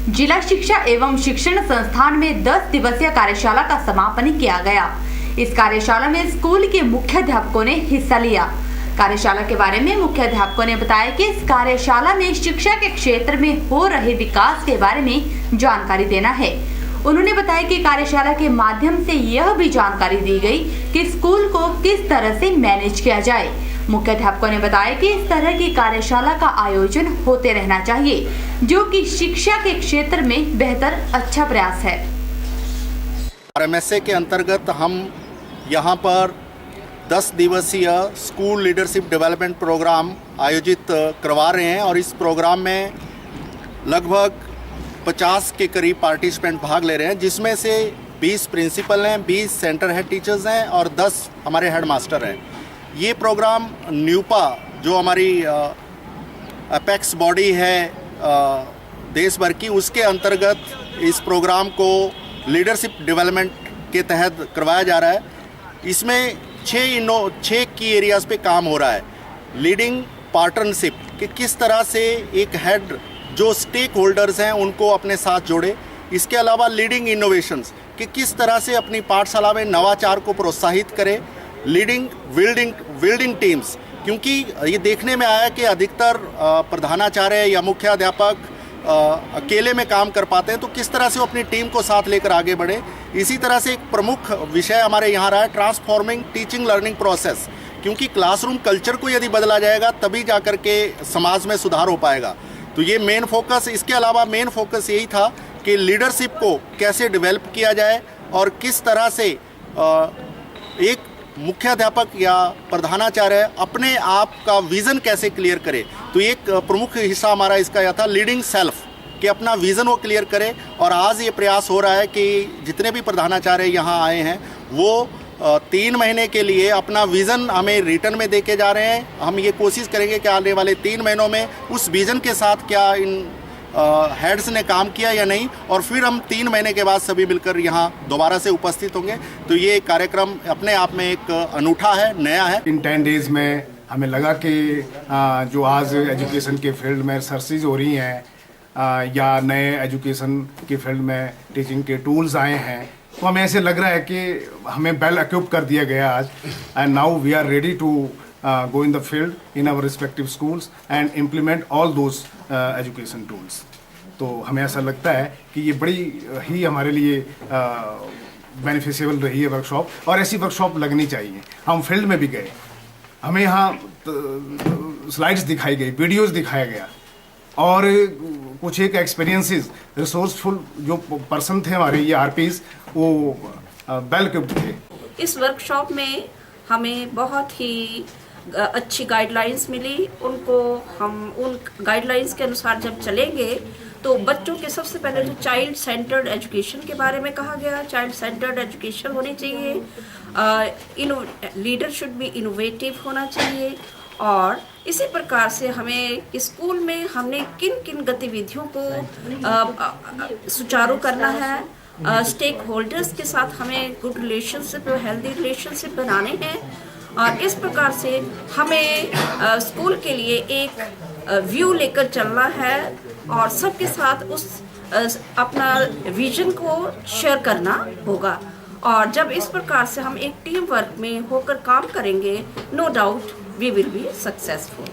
जिला शिक्षा एवं शिक्षण संस्थान में 10 दिवसीय कार्यशाला का समापन किया गया। इस कार्यशाला में स्कूल के मुख्याध्यापकों ने हिस्सा लिया। कार्यशाला के बारे में मुख्याध्यापकों ने बताया कि इस कार्यशाला में शिक्षा के क्षेत्र में हो रहे विकास के बारे में जानकारी देना है। उन्होंने बताया कि कार्यशाला के माध्यम से यह भी जानकारी दी गई कि स्कूल को किस तरह से मैनेज किया जाए। मुख्याध्यापकों ने बताया कि इस तरह की कार्यशाला का आयोजन होते रहना चाहिए, जो कि शिक्षा के क्षेत्र में बेहतर अच्छा प्रयास है। RMSA के अंतर्गत हम यहाँ पर 10 दिवसीय स्कूल लीडरशिप डेवलपमेंट प्रोग्राम आयोजित करवा रहे हैं और इस प्रोग्राम में लगभग 50 के करीब पार्टिसिपेंट भाग ले रहे हैं, जिसमें से 20 प्रिंसिपल हैं, 20 सेंटर हेड टीचर्स हैं और 10 हमारे हेड मास्टर हैं। ये प्रोग्राम न्यूपा जो हमारी अपेक्स बॉडी है देश भर की, उसके अंतर्गत इस प्रोग्राम को लीडरशिप डेवलपमेंट के तहत करवाया जा रहा है। इसमें 6 की एरियाज़ पे काम हो रहा है। लीडिंग पार्टनरशिप कि किस तरह से एक हेड जो स्टेक होल्डर्स हैं उनको अपने साथ जोड़े। इसके अलावा लीडिंग इनोवेशंस कि किस तरह से अपनी पाठशाला में नवाचार को प्रोत्साहित करें। लीडिंग बिल्डिंग टीम्स, क्योंकि ये देखने में आया कि अधिकतर प्रधानाचार्य या मुख्याध्यापक अकेले में काम कर पाते हैं, तो किस तरह से वो अपनी टीम को साथ लेकर आगे बढ़े। इसी तरह से एक प्रमुख विषय हमारे यहाँ रहा है ट्रांसफॉर्मिंग टीचिंग लर्निंग प्रोसेस, क्योंकि क्लासरूम कल्चर को यदि बदला जाएगा तभी जाकर के समाज में सुधार हो पाएगा। तो ये मेन फोकस, इसके अलावा मेन फोकस यही था कि लीडरशिप को कैसे डेवलप किया जाए और किस तरह से एक मुख्याध्यापक या प्रधानाचार्य अपने आप का विज़न कैसे क्लियर करे। तो एक प्रमुख हिस्सा हमारा इसका यह था लीडिंग सेल्फ कि अपना विज़न वो क्लियर करे। और आज ये प्रयास हो रहा है कि जितने भी प्रधानाचार्य यहाँ आए हैं वो 3 महीने के लिए अपना विज़न हमें रिटर्न में दे के जा रहे हैं। हम ये कोशिश करेंगे कि आने वाले 3 महीनों में उस विज़न के साथ क्या इन हेड्स ने काम किया या नहीं, और फिर हम 3 महीने के बाद सभी मिलकर यहाँ दोबारा से उपस्थित होंगे। तो ये कार्यक्रम अपने आप में एक अनूठा है, नया है। इन 10 डेज़ में हमें लगा कि जो आज एजुकेशन के फील्ड में रिसर्चेज हो रही हैं या नए एजुकेशन के फील्ड में टीचिंग के टूल्स आए हैं, तो हमें ऐसे लग रहा है कि हमें वेल इक्विप कर दिया गया आज। And now we are ready to go in the field in our respective schools and implement all those education tools. तो हमें ऐसा लगता है कि ये बड़ी ही हमारे लिए बेनिफिशियल रही है वर्कशॉप, और ऐसी वर्कशॉप लगनी चाहिए। हम फील्ड में भी गए, हमें यहाँ स्लाइड्स दिखाई गई, वीडियोस दिखाया गया, और कुछ एक एक्सपीरियंसेस रिसोर्सफुल जो पर्सन थे हमारे ये RPs, वो वेल इक्विप्ड थे। इस वर्कशॉप में हमें बहुत ही अच्छी गाइडलाइंस मिली। उनको हम उन गाइडलाइंस के अनुसार जब चलेंगे तो बच्चों के सबसे पहले जो चाइल्ड सेंटर्ड एजुकेशन के बारे में कहा गया। चाइल्ड सेंटर्ड एजुकेशन होनी चाहिए, लीडर शुड बी इनोवेटिव होना चाहिए, और इसी प्रकार से हमें स्कूल में हमने किन किन गतिविधियों को सुचारू करना है। स्टेक होल्डर्स के साथ हमें गुड रिलेशनशिप, हेल्दी रिलेशनशिप बनाने हैं, और इस प्रकार से हमें स्कूल के लिए एक व्यू लेकर चलना है और सबके साथ उस अपना विजन को शेयर करना होगा। और जब इस प्रकार से हम एक टीम वर्क में होकर काम करेंगे, no doubt we will be successful.